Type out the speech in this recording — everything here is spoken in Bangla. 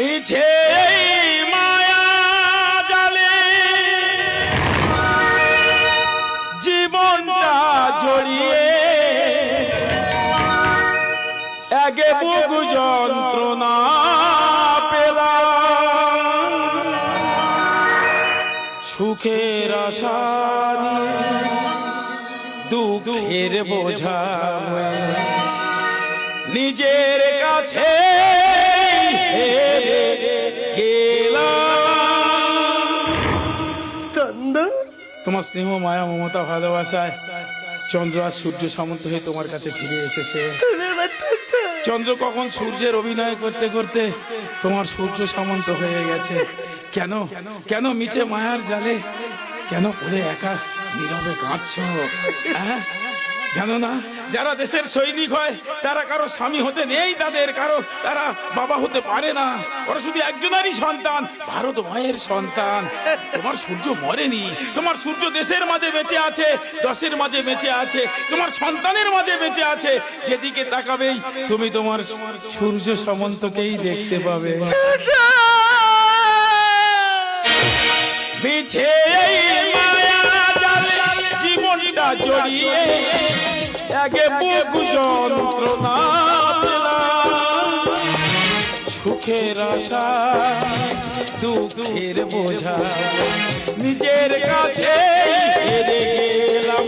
মিছে মায়া জালে জীবনটা জড়িয়ে আগে বুক যন্ত্রণা পেলাম সুখের আশা দুঃখের বোঝা নিজের কাছে তোমার স্নেহ মায়া মমতা ভালোবাসায় চন্দ্র আর সূর্য সামন্ত হয়ে তোমার কাছে ফিরে এসেছে। চন্দ্র কখন সূর্যের অভিনয় করতে করতে তোমার সূর্য সামন্ত হয়ে গেছে। কেন কেন মিছে মায়ার জালে কেন পড়ে একা নীরবে কাঁদছো? হ্যাঁ, জানো না যারা দেশের সৈনিক হয় তারা কারো স্বামী হতে নেই, তারা বাবা হতে পারে না, ওরা শুধু একজনেরই সন্তান, ভারত মায়ের সন্তান। তোমার সূর্য মরেনি, তোমার সূর্য দেশের মাঝে বেঁচে আছে, দশের মাঝে বেঁচে আছে, তোমার সন্তানের মাঝে বেঁচে আছে। যেদিকে তাকাবেই তুমি তোমার সূর্য সামন্তকেই দেখতে পাবে। মিছে মায়া জালে জীবনটা জড়িয়ে আগে বুক যন্ত্রণা পেলাম সুখের আশা দুঃখের বোঝা নিজের কাছে হেরে গেলাম।